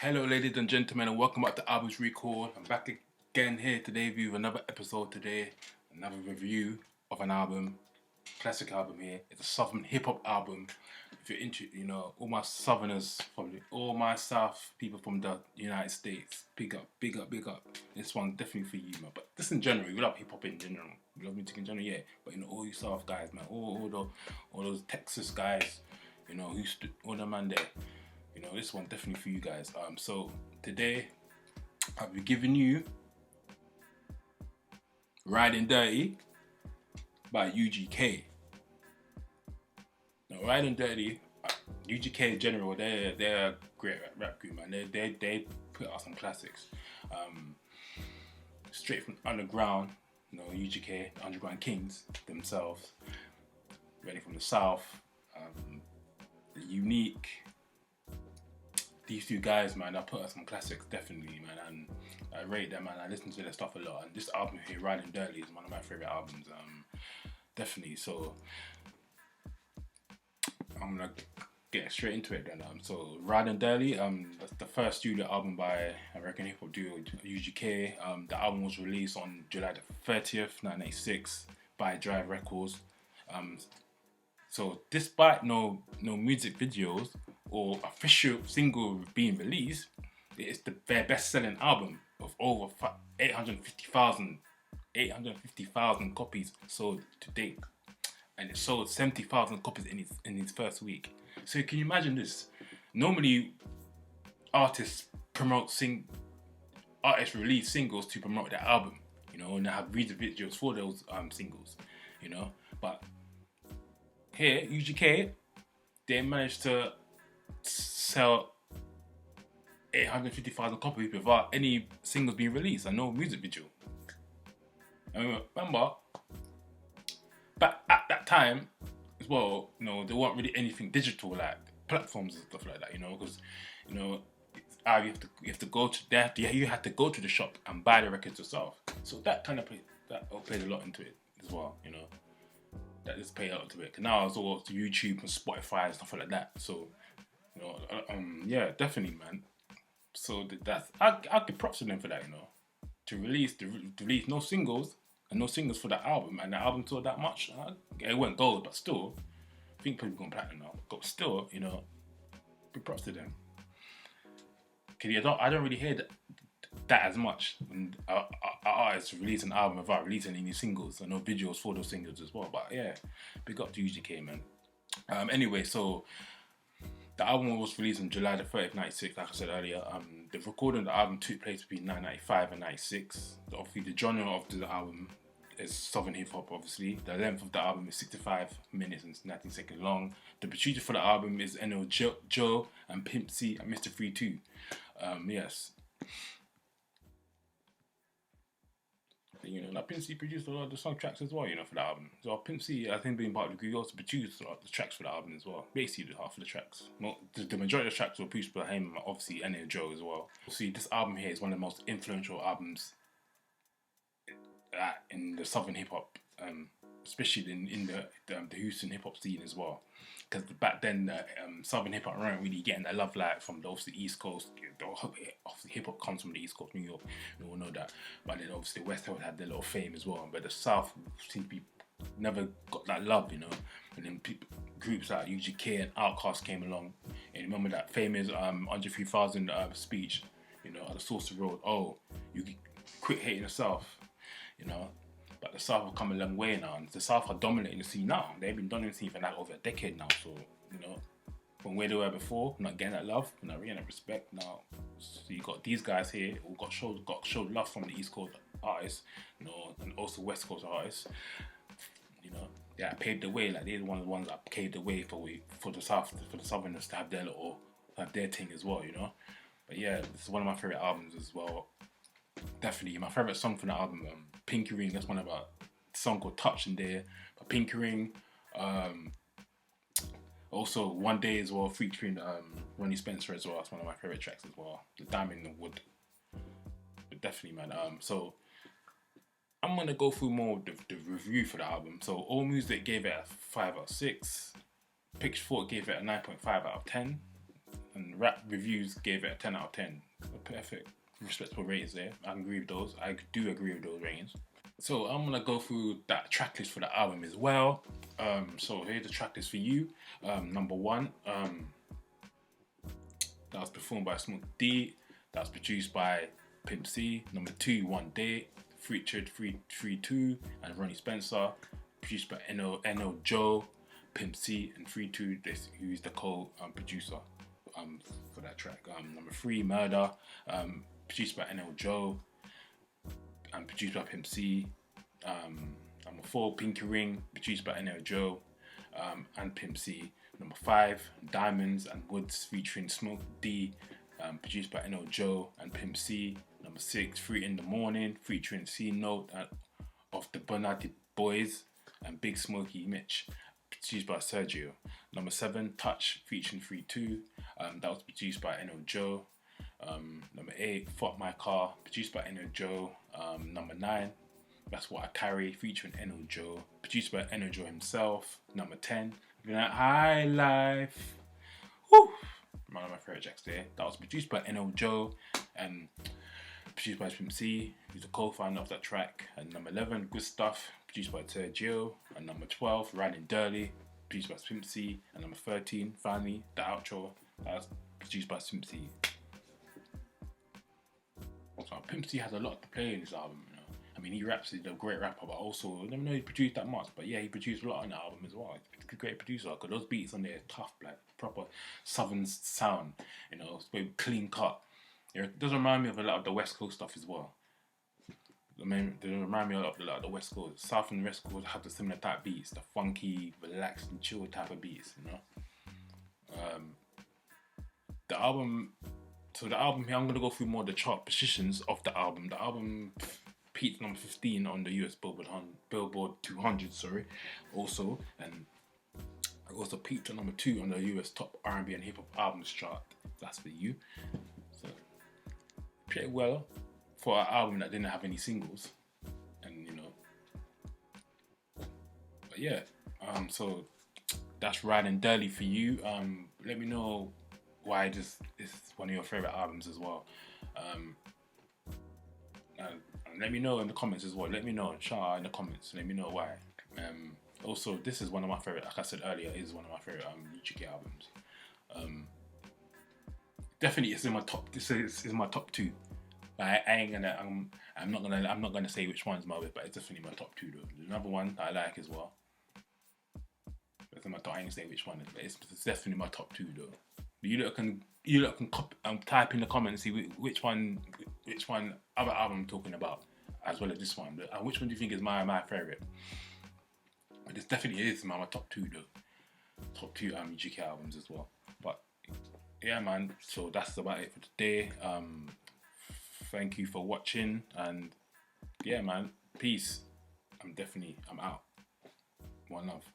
Hello ladies and gentlemen, and welcome back to Albums Record. I'm back again here today with another episode today, another review of an album, classic album here. It's a Southern hip hop album. If you're into, all my Southerners all my South people from the United States, big up, big up, big up. This one definitely for you, man. But this in general, we love hip hop in general. We love music in general, yeah. But all you South guys, man, all those Texas guys, all the man there. This one definitely for you guys. So today I'll be giving you Ridin Dirty by UGK. Now Ridin Dirty, UGK in general, they're a great rap group, man. They put out some classics. Straight from underground, UGK, the Underground Kings themselves. Ready from the South, the Unique. These two guys, man, I put out some classics, definitely, man, and I rate them, man. I listen to their stuff a lot, and this album here, Ridin Dirty, is one of my favorite albums, definitely. So I'm gonna get straight into it then. So Ridin Dirty, that's the first studio album by American hip hop duo UGK. The album was released on July the 30th, 1986, by Jive Records. So despite no music videos or official single being released, it is their best-selling album of over 850,000 copies sold to date, and it sold 70,000 copies in its first week. So can you imagine this? Normally, artists release singles to promote their album, and they have music videos for those singles, but here, UGK, they managed to sell 850,000 copies without any singles being released and no music video. And remember, back at that time as well, there weren't really anything digital like platforms and stuff like that, because you had to go to the shop and buy the records yourself. So that kind of played a lot into it as well, That just played a lot to it. Now it's all to YouTube and Spotify and stuff like that. So, yeah, definitely, man. So I give props to them for that, to release no singles for that album, and the album sold that much. It went gold, but still, I think people gone platinum now. But still, big props to them. Cause I don't really hear that as much when artists release an album without releasing any singles and no videos for those singles as well. But yeah, big up to UGK, man. Anyway, so the album was released on July the 30th, 96, like I said earlier. The recording of the album took place between 1995 and 96. Obviously, the genre of the album is Southern hip hop, obviously. The length of the album is 65 minutes and 19 seconds long. The producer for the album is N.O. Joe and Pimp C and Mr. 32. Yes. Like Pimp C produced a lot of the song tracks as well, for the album. So Pimp C, I think being part of the group, also produced a lot of the tracks for the album as well. Basically, half of the tracks. The majority of the tracks were produced by him, obviously, and Joe as well. See, this album here is one of the most influential albums in the Southern hip hop, especially in the Houston hip hop scene as well. Because back then, Southern hip hop weren't really getting that love like from the East Coast. Obviously, hip hop comes from the East Coast, New York. We all know that. But then obviously, West Coast had their little fame as well. But the South seemed to be never got that love, And then groups like UGK and Outkast came along. And remember that famous Under 3000 speech, at the Saucer Road. Oh, you quit hating the South, But the South have come a long way now, and the South are dominating the scene now. They've been dominating the scene for like over a decade now. So, from where they were before, not getting that love, not getting that respect now. So you got these guys here who got showed love from the East Coast artists, and also West Coast artists. They paved the way. Like they're one of the ones that paved the way for the Southerners to have their thing as well. But yeah, this is one of my favorite albums as well. Definitely my favorite song from the album, Pinky Ring. That's one of a song called Touch in there. But Pinky Ring, also One Day as well, featuring Ronnie Spencer as well. That's one of my favorite tracks as well. The Diamond in the Wood. But definitely, man. So I'm gonna go through more of the review for the album. So AllMusic gave it a 5 out of 6. Pitchfork gave it a 9.5 out of 10. and rap reviews gave it a 10 out of 10. A perfect, respectable ratings there. I agree with those. I do agree with those ratings. So I'm gonna go through that track list for the album as well. So here's the track list for you. Number 1, that was performed by Smoke D. That was produced by Pimp C. Number 2, One Day, featured 332 and Ronnie Spencer. Produced by NO Joe, Pimp C, and 32. Who's the co-producer for that track. Number 3, Murder, produced by NO Joe and produced by Pimp C. Number 4, Pinky Ring, produced by NO Joe and Pimp C. Number 5, Diamonds and Woods featuring Smoke D, produced by NO Joe and Pimp C. Number 6, 3 in the Morning featuring C Note of the Bonati Boys and Big Smokey Mitch, produced by Sergio. Number 7, Touch featuring 3-2, that was produced by NO Joe. Number 8, Fuck My Car, produced by NO Joe. Number 9, That's What I Carry featuring NO Joe, produced by NO Joe himself. Number 10, High Life. Woo! One of my favorite tracks there. That was produced by NO Joe and produced by Pimp C, who's the co-founder of that track. And number 11, Good Stuff, produced by Sergio. And number 12, Ridin Dirty, produced by Pimp C. And number 13, finally, the outro, that was produced by Pimp C. So Pimp C has a lot to play in this album, you know. I mean, he raps, he's a great rapper, but also, I don't know he produced that much, but yeah, he produced a lot on the album as well. He's a great producer, because those beats on there are tough, like proper southern sound, you know, it's very clean cut. It does remind me of a lot of the West Coast stuff as well. They remind me a lot of the West Coast. South and West Coast have the similar type beats, the funky, relaxed and chill type of beats, you know. The album here, I'm gonna go through more of the chart positions of the album. The album peaked number 15 on the US Billboard 200, also, and I also peaked at number 2 on the US Top R&B and Hip Hop Albums chart. That's for you. So pretty well for an album that didn't have any singles, and you know. But yeah, so that's Ridin Dirty for you. Let me know why this is one of your favorite albums as well. And let me know in the comments as well. Let me know, shout out in the comments. Let me know why. Also, this is one of my favorite. Like I said earlier, is one of my favorite UGK albums. Definitely, it's in my top. This is my top 2. I ain't gonna. I'm not gonna say which one's my favorite, but it's definitely my top 2 though. There's another one that I like as well. It's in my top. I ain't gonna say which one, but it's definitely my top 2 though. But you lot can type in the comments and see which one other album I'm talking about, as well as this one. And which one do you think is my favorite? But this definitely is my top 2 though. Top 2 UGK albums as well. But yeah, man. So that's about it for today. Thank you for watching, and yeah, man. Peace. I'm out. One love.